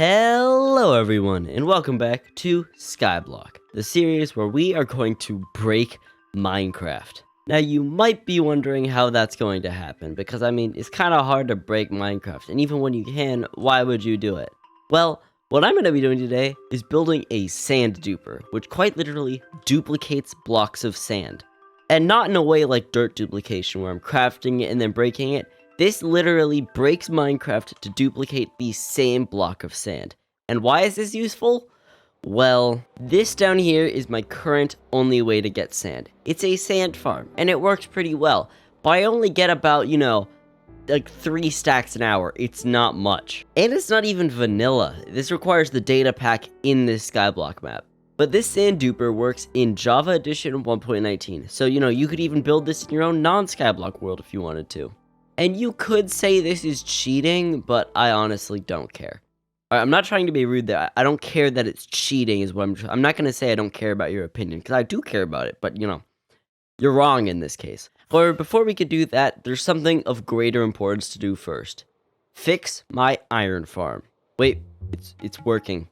Hello everyone, and welcome back to Skyblock, the series where we are going to break Minecraft. Now you might be wondering how that's going to happen, because it's kind of hard to break Minecraft, and even when you can, why would you do it? Well, what I'm going to be doing today is building a sand duper, which quite literally duplicates blocks of sand. And not in a way like dirt duplication, where I'm crafting it and then breaking it. This literally breaks Minecraft to duplicate the same block of sand. And why is this useful? Well, this down here is my current only way to get sand. It's a sand farm, and it works pretty well. But I only get about, like 3 stacks an hour. It's not much. And it's not even vanilla. This requires the data pack in this Skyblock map. But this sand duper works in Java Edition 1.19. So, you could even build this in your own non-Skyblock world if you wanted to. And you could say this is cheating, but I honestly don't care. I'm not trying to be rude there. I don't care that it's cheating is what I'm not going to say I don't care about your opinion, because I do care about it, but you're wrong in this case. However, before we could do that, there's something of greater importance to do first. Fix my iron farm. Wait, it's working.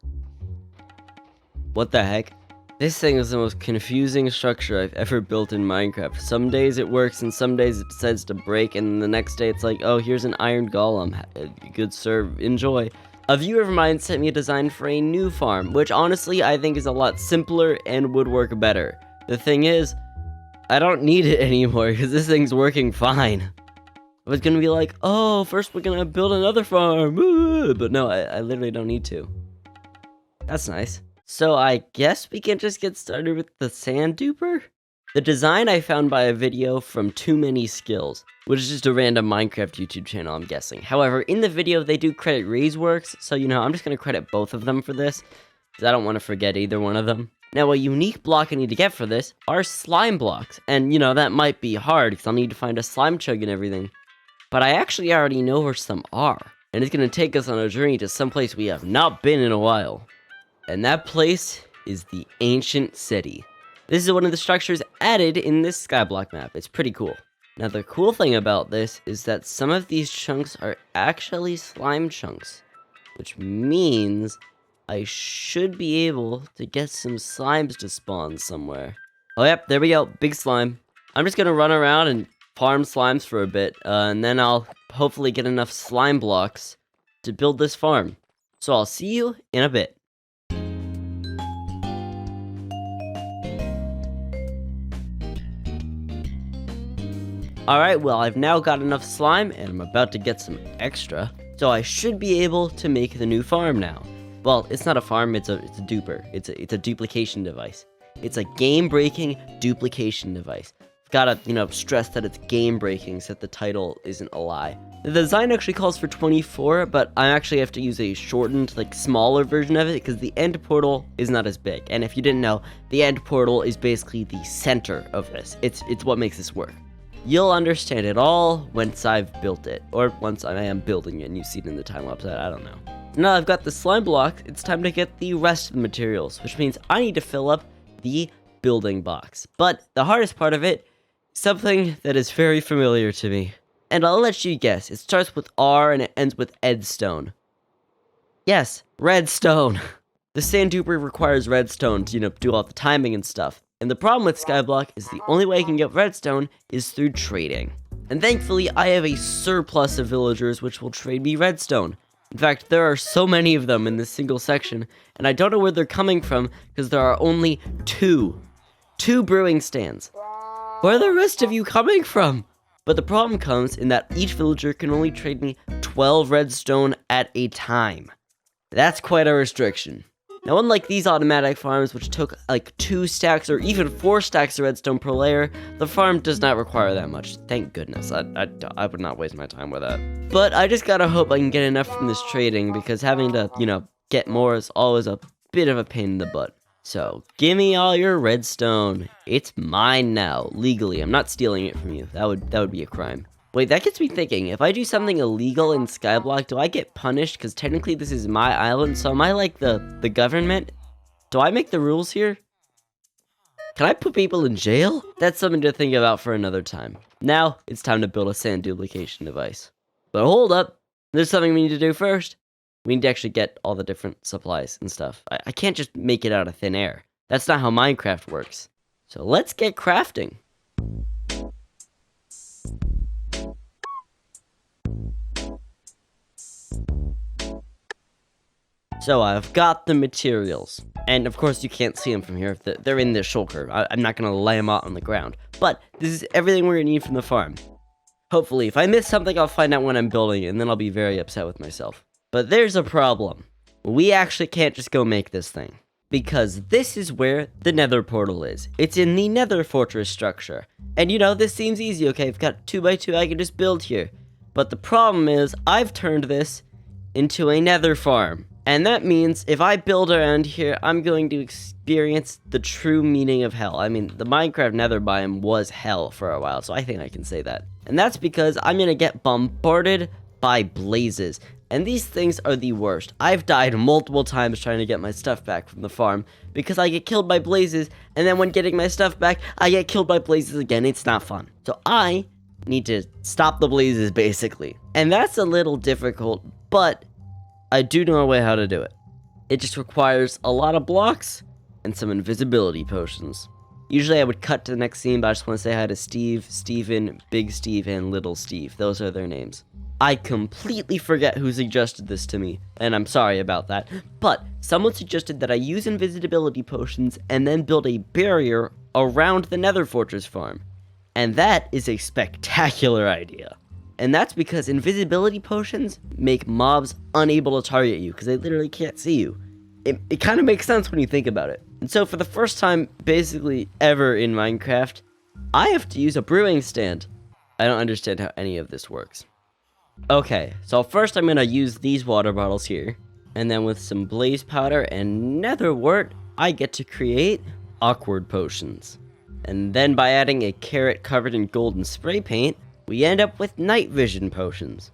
What the heck? This thing is the most confusing structure I've ever built in Minecraft. Some days it works, and some days it decides to break, and the next day it's like, oh, here's an iron golem. Good sir, enjoy. A viewer of mine sent me a design for a new farm, which honestly I think is a lot simpler and would work better. The thing is, I don't need it anymore, because this thing's working fine. I was gonna be like, oh, first we're gonna build another farm, but no, I literally don't need to. That's nice. So I guess we can just get started with the sand duper? The design I found by a video from Too Many Skills, which is just a random Minecraft YouTube channel, I'm guessing. However, in the video they do credit Razeworks, so I'm just going to credit both of them for this, because I don't want to forget either one of them. Now, a unique block I need to get for this are slime blocks, and that might be hard, because I'll need to find a slime chug and everything. But I actually already know where some are, and it's going to take us on a journey to someplace we have not been in a while. And that place is the Ancient City. This is one of the structures added in this Skyblock map. It's pretty cool. Now, the cool thing about this is that some of these chunks are actually slime chunks, which means I should be able to get some slimes to spawn somewhere. Oh, yep, there we go. Big slime. I'm just going to run around and farm slimes for a bit, and then I'll hopefully get enough slime blocks to build this farm. So I'll see you in a bit. Alright, well, I've now got enough slime, and I'm about to get some extra, so I should be able to make the new farm now. Well, it's not a farm, it's a duper. It's a duplication device. It's a game-breaking duplication device. I've gotta, stress that it's game-breaking so that the title isn't a lie. The design actually calls for 24, but I actually have to use a shortened, smaller version of it, because the end portal is not as big. And if you didn't know, the end portal is basically the center of this. It's what makes this work. You'll understand it all once I've built it, or once I am building it and you see it in the time-lapse, I don't know. Now I've got the slime block, it's time to get the rest of the materials, which means I need to fill up the building box. But the hardest part of it, something that is very familiar to me. And I'll let you guess, it starts with R and it ends with Edstone. Yes, redstone. The sand duper requires redstone to, do all the timing and stuff. And the problem with Skyblock is the only way I can get redstone is through trading. And thankfully, I have a surplus of villagers which will trade me redstone. In fact, there are so many of them in this single section, and I don't know where they're coming from because there are only two brewing stands. Where are the rest of you coming from? But the problem comes in that each villager can only trade me 12 redstone at a time. That's quite a restriction. Now, unlike these automatic farms, which took 2 stacks or even 4 stacks of redstone per layer, the farm does not require that much. Thank goodness. I would not waste my time with that. But I just gotta hope I can get enough from this trading, because having to, get more is always a bit of a pain in the butt. So, give me all your redstone. It's mine now, legally. I'm not stealing it from you. That would be a crime. Wait, that gets me thinking, if I do something illegal in Skyblock, do I get punished? Because technically this is my island, so am I like the government? Do I make the rules here? Can I put people in jail? That's something to think about for another time. Now, it's time to build a sand duplication device. But hold up, there's something we need to do first. We need to actually get all the different supplies and stuff. I can't just make it out of thin air. That's not how Minecraft works. So let's get crafting. So I've got the materials. And of course you can't see them from here. They're in this shulker. I'm not going to lay them out on the ground. But this is everything we're going to need from the farm. Hopefully, if I miss something, I'll find out when I'm building it, and then I'll be very upset with myself. But there's a problem. We actually can't just go make this thing. Because this is where the nether portal is. It's in the nether fortress structure. And you know, this seems easy, okay? I've got 2x2, I can just build here. But the problem is, I've turned this into a nether farm. And that means if I build around here, I'm going to experience the true meaning of hell. I mean, the Minecraft nether biome was hell for a while, so I think I can say that. And that's because I'm going to get bombarded by blazes. And these things are the worst. I've died multiple times trying to get my stuff back from the farm because I get killed by blazes, and then when getting my stuff back, I get killed by blazes again. It's not fun. So I need to stop the blazes, basically. And that's a little difficult, but I do know a way how to do it. It just requires a lot of blocks and some invisibility potions. Usually I would cut to the next scene, but I just want to say hi to Steve, Steven, Big Steve, and Little Steve. Those are their names. I completely forget who suggested this to me, and I'm sorry about that, but someone suggested that I use invisibility potions and then build a barrier around the Nether Fortress farm. And that is a spectacular idea. And that's because invisibility potions make mobs unable to target you, because they literally can't see you. It kind of makes sense when you think about it. And so for the first time, basically ever in Minecraft, I have to use a brewing stand. I don't understand how any of this works. Okay, so first I'm going to use these water bottles here. And then with some blaze powder and nether wart, I get to create awkward potions. And then by adding a carrot covered in golden spray paint, we end up with night vision potions.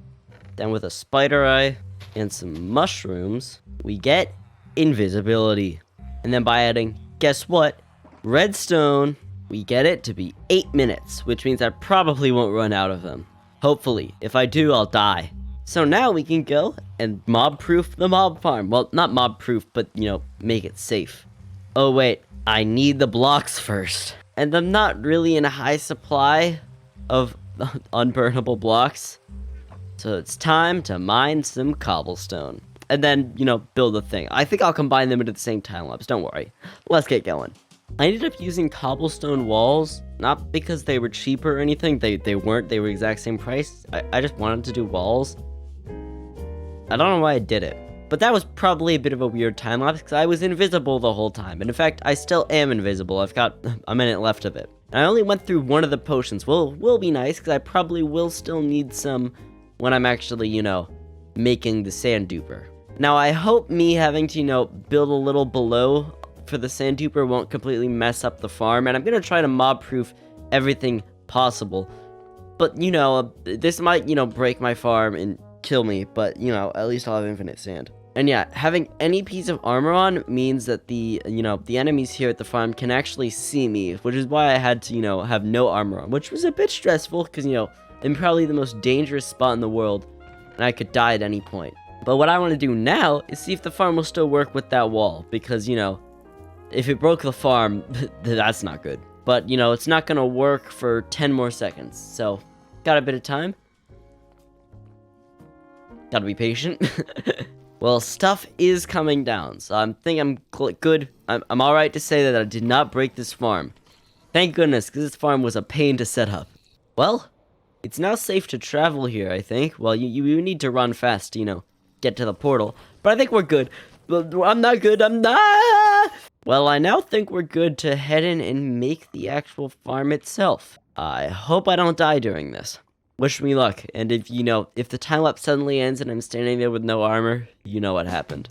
Then with a spider eye and some mushrooms, we get invisibility. And then by adding, guess what? Redstone, we get it to be 8 minutes, which means I probably won't run out of them. Hopefully, if I do, I'll die. So now we can go and mob-proof the mob farm. Well, not mob-proof, but, you know, make it safe. Oh wait, I need the blocks first. And I'm not really in a high supply of unburnable blocks. So it's time to mine some cobblestone. And then, you know, build a thing. I think I'll combine them into the same time lapse, don't worry. Let's get going. I ended up using cobblestone walls, not because they were cheaper or anything. They weren't, they were exact same price. I just wanted to do walls. I don't know why I did it. But that was probably a bit of a weird time lapse because I was invisible the whole time. And in fact, I still am invisible. I've got a minute left of it. I only went through one of the potions. Will be nice, because I probably will still need some when I'm actually, you know, making the sand duper. Now, I hope me having to, you know, build a little below for the sand duper won't completely mess up the farm. And I'm going to try to mob-proof everything possible. But, you know, this might, you know, break my farm and kill me. But, you know, at least I'll have infinite sand. And yeah, having any piece of armor on means that the enemies here at the farm can actually see me, which is why I had to, you know, have no armor on, which was a bit stressful because, you know, I'm probably the most dangerous spot in the world and I could die at any point. But what I want to do now is see if the farm will still work with that wall because, you know, if it broke the farm, that's not good. But, you know, it's not going to work for 10 more seconds. So, got a bit of time. Gotta be patient. Well, stuff is coming down, so I think I'm good. I'm alright to say that I did not break this farm. Thank goodness, because this farm was a pain to set up. Well, it's now safe to travel here, I think. Well, you need to run fast to, you know, get to the portal. But I think we're good. But I'm not good, I'm not! Well, I now think we're good to head in and make the actual farm itself. I hope I don't die during this. Wish me luck, and if, you know, if the time-lapse suddenly ends and I'm standing there with no armor, you know what happened.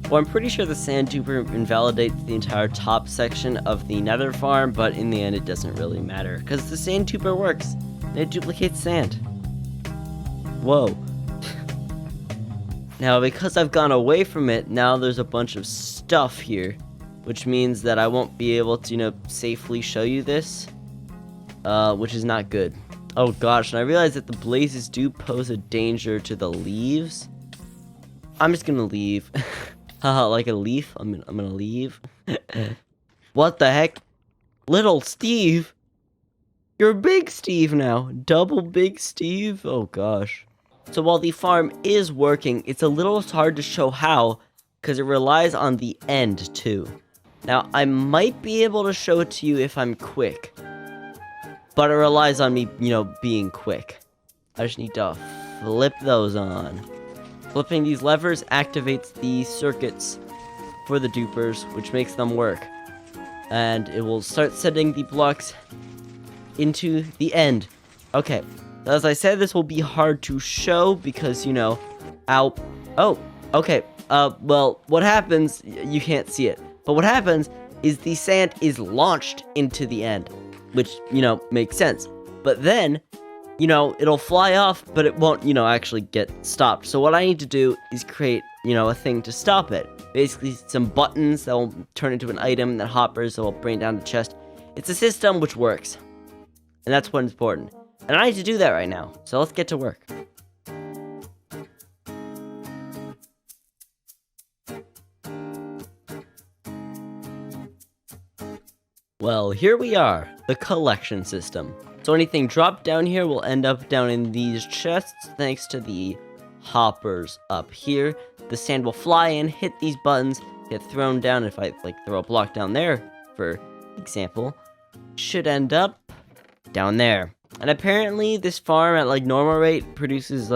Well, I'm pretty sure the sand duper invalidates the entire top section of the nether farm, but in the end it doesn't really matter, because the sand duper works. It duplicates sand. Whoa. Now, because I've gone away from it, now there's a bunch of stuff here, which means that I won't be able to, you know, safely show you this, which is not good. Oh gosh, and I realized that the blazes do pose a danger to the leaves. I'm just gonna leave. Haha, like a leaf? I'm gonna leave. What the heck? Little Steve? You're Big Steve now. Double Big Steve? Oh gosh. So while the farm is working, it's a little hard to show how, because it relies on the end too. Now, I might be able to show it to you if I'm quick, but it relies on me, being quick. I just need to flip those on. Flipping these levers activates the circuits for the dupers, which makes them work. And it will start sending the blocks into the end. Okay, as I said, this will be hard to show because, oh, okay. Well, what happens, you can't see it, but what happens is the sand is launched into the end, which, makes sense. But then, it'll fly off, but it won't, actually get stopped. So what I need to do is create, a thing to stop it. Basically, some buttons that will turn into an item, that hoppers that will bring down the chest. It's a system which works. And that's what's important. And I need to do that right now. So let's get to work. Well, here we are, the collection system. So anything dropped down here will end up down in these chests thanks to the hoppers up here. The sand will fly in, hit these buttons, get thrown down. If I throw a block down there, for example, should end up down there. And apparently this farm at normal rate produces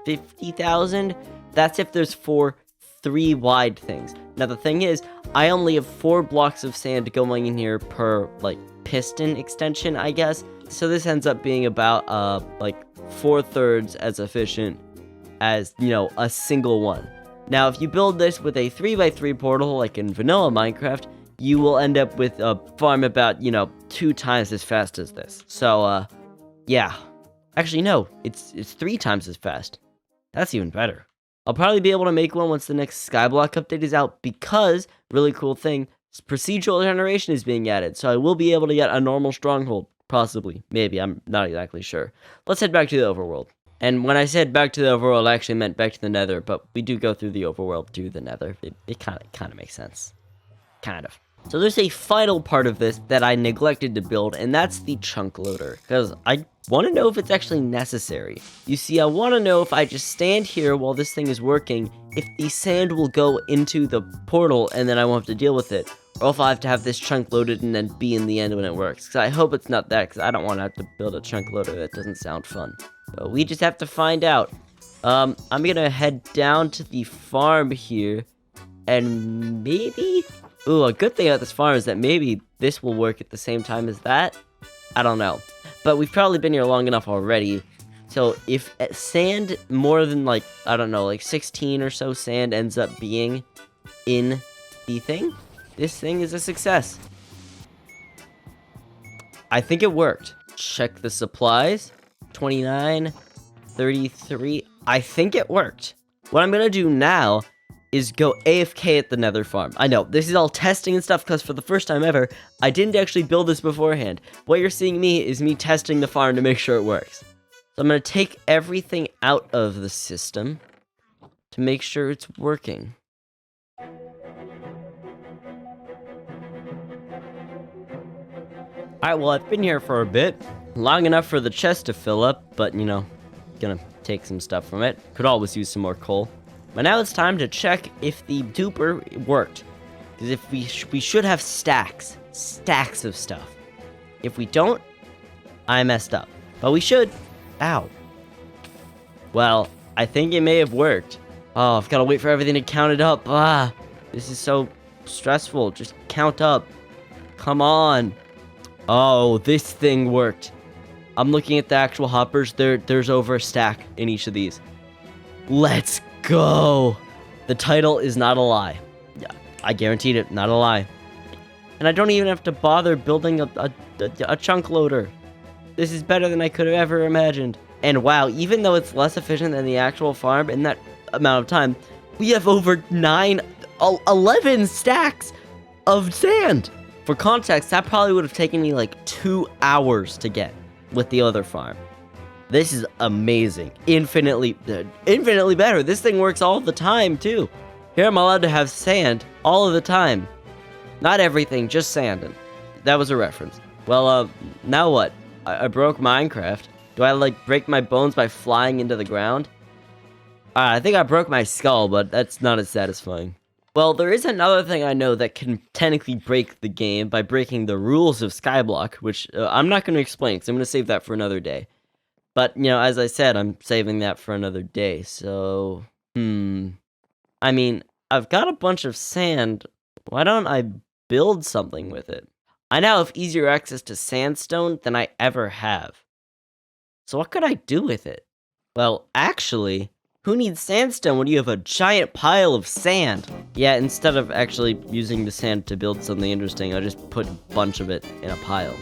50,000. That's if there's 3 wide things. Now the thing is, I only have 4 blocks of sand going in here per piston extension, I guess. So this ends up being about 4/3 as efficient as a single one. Now if you build this with a 3x3 portal like in vanilla Minecraft, you will end up with a farm about 2 times as fast as this. So yeah, actually no, it's 3 times as fast. That's even better. I'll probably be able to make one once the next Skyblock update is out because, really cool thing, procedural generation is being added. So I will be able to get a normal stronghold. Possibly. Maybe. I'm not exactly sure. Let's head back to the overworld. And when I said back to the overworld, I actually meant back to the nether. But we do go through the overworld to the nether. It kind of makes sense. Kind of. So there's a final part of this that I neglected to build, and that's the chunk loader. Because I want to know if it's actually necessary. You see, I want to know if I just stand here while this thing is working, if the sand will go into the portal and then I won't have to deal with it. Or if I have to have this chunk loaded and then be in the end when it works. Because I hope it's not that, because I don't want to have to build a chunk loader. That doesn't sound fun. But we just have to find out. I'm going to head down to the farm here, and maybe... Ooh, a good thing about this farm is that maybe this will work at the same time as that. I don't know. But we've probably been here long enough already. So if sand more than 16 or so sand ends up being in the thing, this thing is a success. I think it worked. Check the supplies. 29, 33. I think it worked. What I'm going to do now is go AFK at the nether farm. I know, this is all testing and stuff because for the first time ever, I didn't actually build this beforehand. What you're seeing me is me testing the farm to make sure it works. So I'm going to take everything out of the system to make sure it's working. Alright, well, I've been here for a bit. Long enough for the chest to fill up, but, gonna take some stuff from it. Could always use some more coal. But now it's time to check if the duper worked. Because if we should have stacks of stuff. If we don't, I messed up. But we should. Ow. Well, I think it may have worked. Oh, I've got to wait for everything to count it up. This is so stressful. Just count up. Come on. Oh, this thing worked. I'm looking at the actual hoppers. There's over a stack in each of these. Let's go. The title is not a lie. Yeah, I guaranteed it. Not a lie. And I don't even have to bother building a chunk loader. This is better than I could have ever imagined. And wow, even though it's less efficient than the actual farm in that amount of time, we have over 11 stacks of sand. For context, that probably would have taken me 2 hours to get with the other farm. This is amazing. Infinitely better. This thing works all the time, too. Here I'm allowed to have sand all of the time. Not everything, just sand. And that was a reference. Well, now what? I broke Minecraft. Do I, like, break my bones by flying into the ground? I think I broke my skull, but that's not as satisfying. Well, there is another thing I know that can technically break the game by breaking the rules of Skyblock, which I'm not going to explain, because I'm going to save that for another day. But, you know, as I said, I'm saving that for another day, so... I mean, I've got a bunch of sand. Why don't I build something with it? I now have easier access to sandstone than I ever have. So what could I do with it? Well, actually... Who needs sandstone when you have a giant pile of sand? Yeah, instead of actually using the sand to build something interesting, I'll just put a bunch of it in a pile.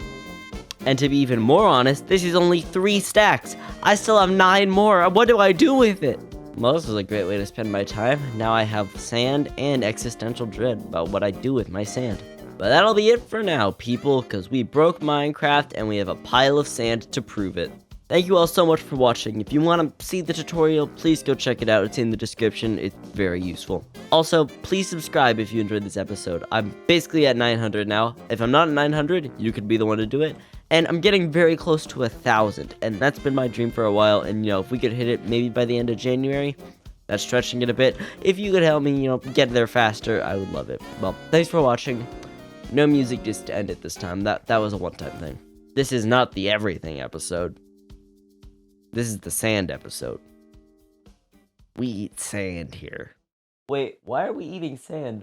And to be even more honest, this is only 3 stacks. I still have 9 more. What do I do with it? Well, this was a great way to spend my time. Now I have sand and existential dread about what I do with my sand. But that'll be it for now, people, because we broke Minecraft and we have a pile of sand to prove it. Thank you all so much for watching. If you want to see the tutorial, please go check it out. It's in the description. It's very useful. Also, please subscribe if you enjoyed this episode. I'm basically at 900 now. If I'm not at 900, you could be the one to do it. And I'm getting very close to 1,000. And that's been my dream for a while. And, you know, if we could hit it maybe by the end of January, that's stretching it a bit. If you could help me, you know, get there faster, I would love it. Well, thanks for watching. No music just to end it this time. That was a one-time thing. This is not the everything episode. This is the sand episode. We eat sand here. Wait, why are we eating sand?